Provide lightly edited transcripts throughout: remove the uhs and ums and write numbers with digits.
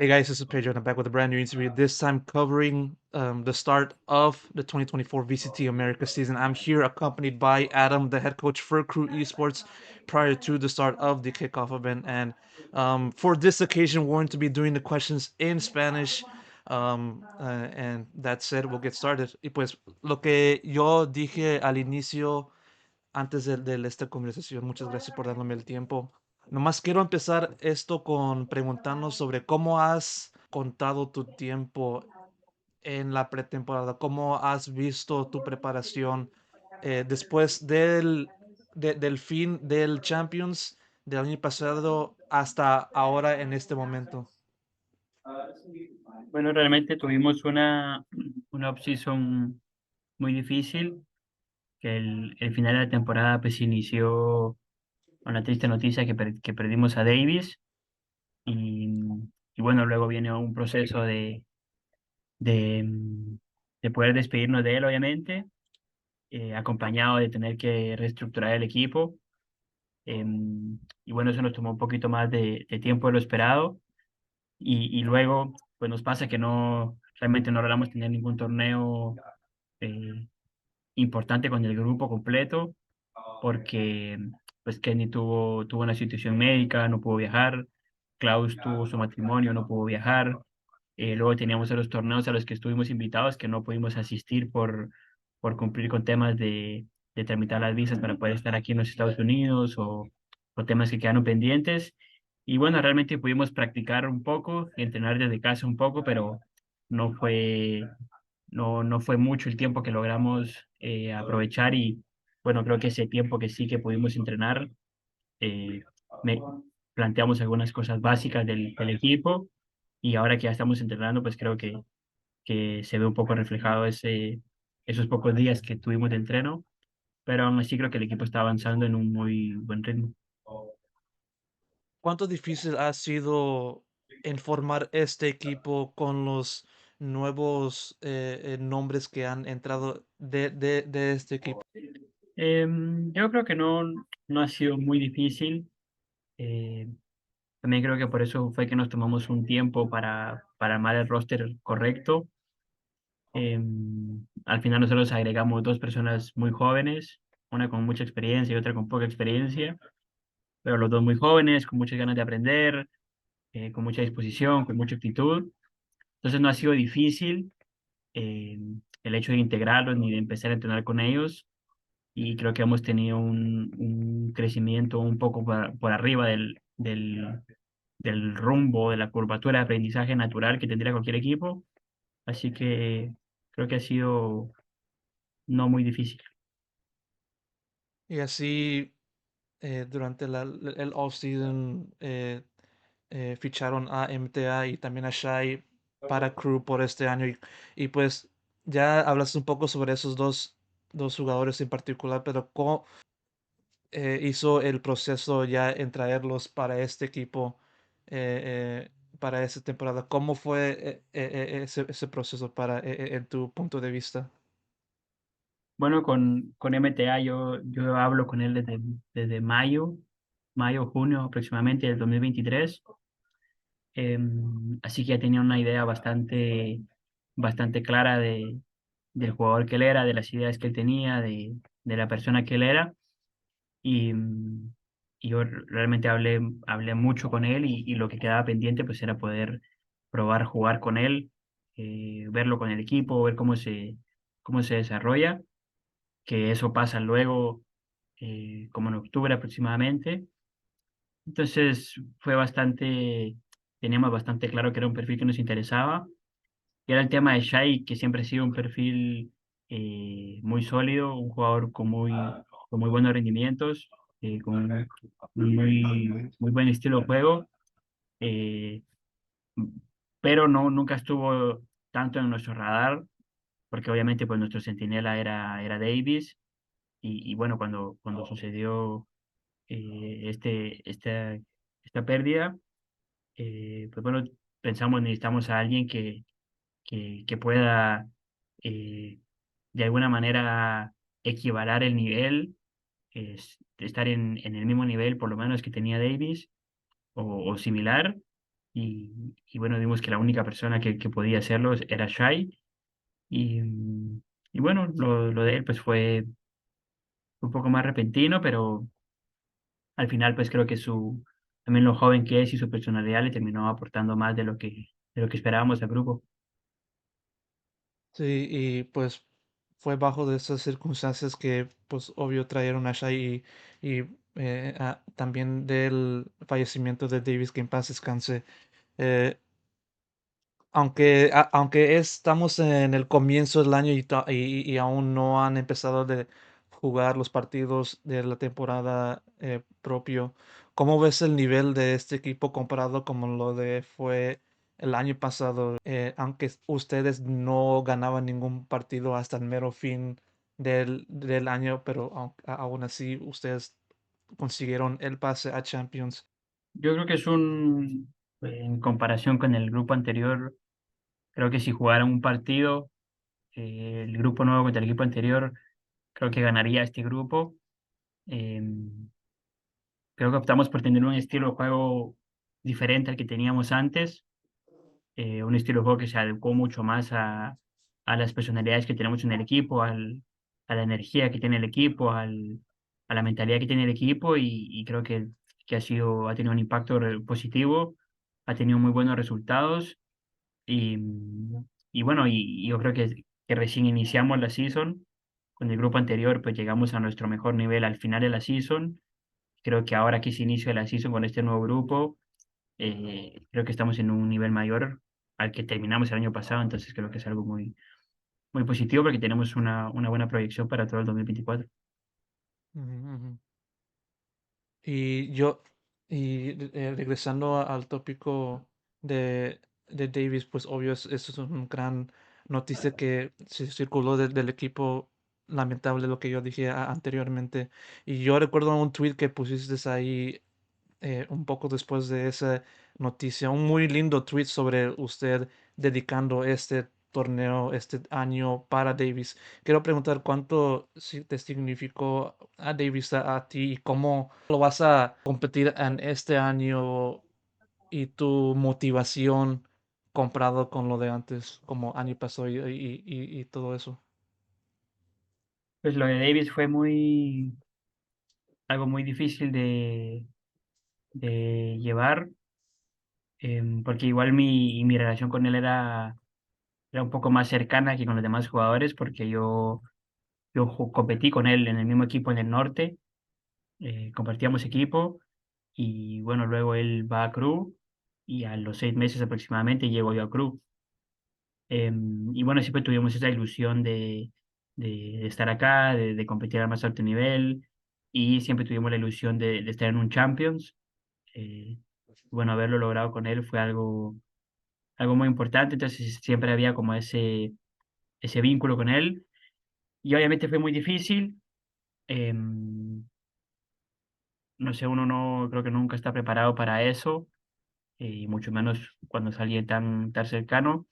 Hey guys, this is Pedro and I'm back with a brand new interview, this time covering the start of the 2024 VCT America season. I'm here accompanied by Adam, the head coach for Crew Esports, prior to the start of the kickoff event. And for this occasion, we're going to be doing the questions in Spanish. And that said, we'll get started. Y pues lo que yo dije al inicio antes de esta conversación. Muchas gracias por darme el tiempo. Nomás quiero empezar esto con preguntarnos sobre cómo has contado tu tiempo en la pretemporada, cómo has visto tu preparación después del fin del Champions del año pasado hasta ahora en este momento. Bueno, realmente tuvimos una off-season muy difícil, que el final de la temporada pues inició con la triste noticia que perdimos a Davis y, y bueno, luego viene un proceso de, mm, de poder despedirnos de él, obviamente, acompañado de tener que reestructurar el equipo. Y bueno, eso nos tomó un poquito más de tiempo de lo esperado y luego pues nos pasa que realmente no logramos tener ningún torneo eh, importante con el grupo completo, porque pues Kenny tuvo una situación médica, no pudo viajar, Klaus tuvo su matrimonio, no pudo viajar, luego teníamos los torneos a los que estuvimos invitados que no pudimos asistir por cumplir con temas de tramitar las visas para poder estar aquí en los Estados Unidos o temas que quedaron pendientes. Y bueno, realmente pudimos practicar un poco, entrenar desde casa un poco, pero no fue no fue mucho el tiempo que logramos aprovechar y bueno, creo que ese tiempo que sí que pudimos entrenar, eh, me planteamos algunas cosas básicas del equipo y ahora que ya estamos entrenando, pues creo que se ve un poco reflejado esos pocos días que tuvimos de entreno, pero aún así creo que el equipo está avanzando en un muy buen ritmo. ¿Cuánto difícil ha sido en formar este equipo con los nuevos nombres que han entrado de este equipo? Yo creo que no ha sido muy difícil. eh, También creo que por eso fue que nos tomamos un tiempo para armar el roster correcto. Al final nosotros agregamos dos personas muy jóvenes, una con mucha experiencia y otra con poca experiencia, pero los dos muy jóvenes, con muchas ganas de aprender, con mucha disposición, con mucha actitud. Entonces no ha sido difícil eh, el hecho de integrarlos ni de empezar a entrenar con ellos y creo que hemos tenido un crecimiento un poco por arriba del rumbo, de la curvatura de aprendizaje natural que tendría cualquier equipo. Así que creo que ha sido no muy difícil. Y así durante el off-season ficharon a MTA y también a Shai para Crew por este año. Y pues ya hablaste un poco sobre esos dos jugadores en particular, pero ¿cómo hizo el proceso ya en traerlos para este equipo, para esta temporada? ¿Cómo fue ese proceso en tu punto de vista? Bueno, con MTA yo hablo con él desde junio aproximadamente del 2023. Así que ya tenía una idea bastante clara del jugador que él era, de las ideas que él tenía, de la persona que él era. Y, y yo realmente hablé mucho con él y lo que quedaba pendiente pues era poder probar jugar con él, verlo con el equipo, ver cómo se desarrolla, que eso pasa luego como en octubre aproximadamente. Entonces teníamos bastante claro que era un perfil que nos interesaba. Y era el tema de Shai, que siempre ha sido un perfil muy sólido, un jugador con muy buenos rendimientos, con un muy buen estilo de juego, eh, pero nunca estuvo tanto en nuestro radar, porque obviamente pues nuestro centinela era Davis, y bueno, cuando sucedió esta pérdida, pues bueno, pensamos necesitamos a alguien que pueda eh, de alguna manera equivalar el nivel, estar en el mismo nivel por lo menos que tenía Davis o similar. y bueno, vimos que la única persona que podía hacerlo era Shai. Y, y bueno, lo de él pues fue un poco más repentino, pero al final pues creo que también lo joven que es y su personalidad le terminó aportando más de lo que esperábamos al grupo. Sí, y pues fue bajo de esas circunstancias que pues obvio trajeron a Shai y también del fallecimiento de Davis, que en paz descanse. Eh, aunque estamos en el comienzo del año y aún no han empezado de jugar los partidos de la temporada propio, ¿cómo ves el nivel de este equipo comparado como lo de fue el año pasado? Aunque ustedes no ganaban ningún partido hasta el mero fin del año, pero aún así ustedes consiguieron el pase a Champions. Yo creo que en comparación con el grupo anterior, creo que si jugaran un partido, el grupo nuevo contra el equipo anterior, creo que ganaría este grupo. Eh, Creo que optamos por tener un estilo de juego diferente al que teníamos antes, un estilo de juego que se adecuó mucho más a las personalidades que tenemos en el equipo, a la energía que tiene el equipo, a la mentalidad que tiene el equipo y creo que ha tenido un impacto positivo, ha tenido muy buenos resultados y, y bueno, y yo creo que recién iniciamos la season. Con el grupo anterior, pues llegamos a nuestro mejor nivel al final de la season. Creo que ahora que se inicia la season con este nuevo grupo, creo que estamos en un nivel mayor al que terminamos el año pasado, entonces creo que es algo muy positivo porque tenemos una buena proyección para todo el 2024. Ujú, ujú. Y yo, regresando al tópico de Davis, pues obvio, eso es una gran noticia que se circuló del equipo. Lamentable lo que yo dije anteriormente. Y yo recuerdo un tweet que pusiste ahí un poco después de esa noticia, un muy lindo tweet sobre usted dedicando este torneo, este año para Davis. Quiero preguntar cuánto te significó a Davis a ti y cómo lo vas a competir en este año y tu motivación comparado con lo de antes, como año pasado y todo eso. Pues lo de Davis fue algo muy difícil de llevar, porque igual mi relación con él era un poco más cercana que con los demás jugadores, porque yo competí con él en el mismo equipo en el norte, compartíamos equipo y bueno, luego él va a Crew y a los 6 meses aproximadamente llego yo a Crew. Y bueno, siempre tuvimos esa ilusión de estar acá, de competir al más alto nivel y siempre tuvimos la ilusión de estar en un Champions. Eh, bueno, haberlo logrado con él fue algo muy importante, entonces siempre había como ese vínculo con él y obviamente fue muy difícil. em, no sé, uno no creo que nunca está preparado para eso, y mucho menos cuando es alguien tan cercano.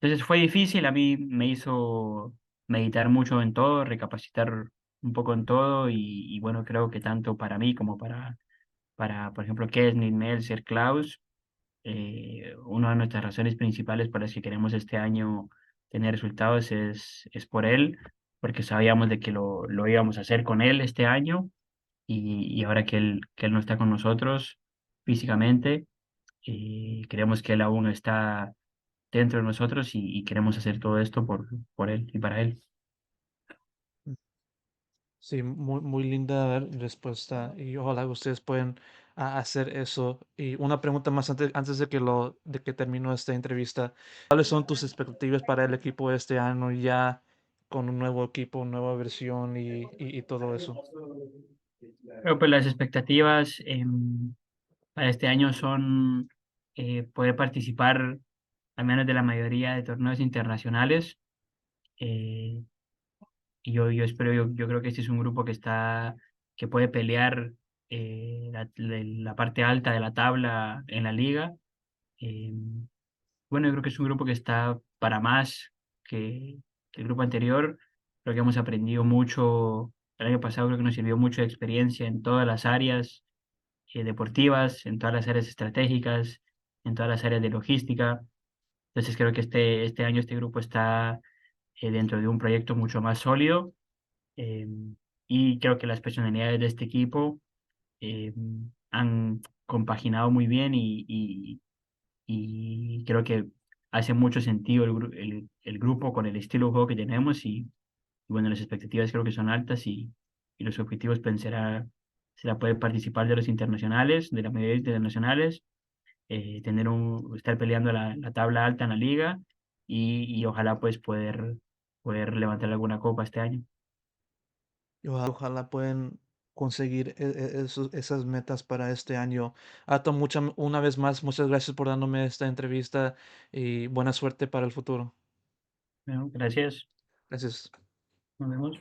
Entonces fue difícil, a mí me hizo meditar mucho en todo, recapacitar un poco en todo y bueno, creo que tanto para mí como por ejemplo, Kesnit, Melzer, Klaus, una de nuestras razones principales por las que queremos este año tener resultados es por él, porque sabíamos de que lo íbamos a hacer con él este año y ahora que él no está con nosotros físicamente, creemos que él aún está dentro de nosotros y queremos hacer todo esto por él y para él. Sí, muy linda respuesta y ojalá ustedes puedan hacer eso. Y una pregunta más antes de que termino esta entrevista. ¿Cuáles son tus expectativas para el equipo este año ya con un nuevo equipo, nueva versión y todo eso? Pero pues las expectativas para este año son poder participar al menos de la mayoría de torneos internacionales. eh, y yo espero, yo creo que este es un grupo que puede pelear la parte alta de la tabla en la liga. Eh, bueno, yo creo que es un grupo que está para más que el grupo anterior. Creo que hemos aprendido mucho. El año pasado creo que nos sirvió mucho de experiencia en todas las áreas deportivas, en todas las áreas estratégicas. en todas las áreas de logística. Entonces creo que este año este grupo está dentro de un proyecto mucho más sólido, eh, y creo que las personalidades de este equipo eh, han compaginado muy bien y creo que hace mucho sentido el grupo con el estilo de juego que tenemos y bueno, las expectativas creo que son altas y los objetivos pues será poder participar de los internacionales, de las medidas internacionales, estar peleando la tabla alta en la liga y ojalá pues poder levantar alguna copa este año. Y ojalá pueden conseguir esas metas para este año. Ato, una vez más, muchas gracias por dándome esta entrevista y buena suerte para el futuro. Bueno, gracias, Gracias. nos vemos.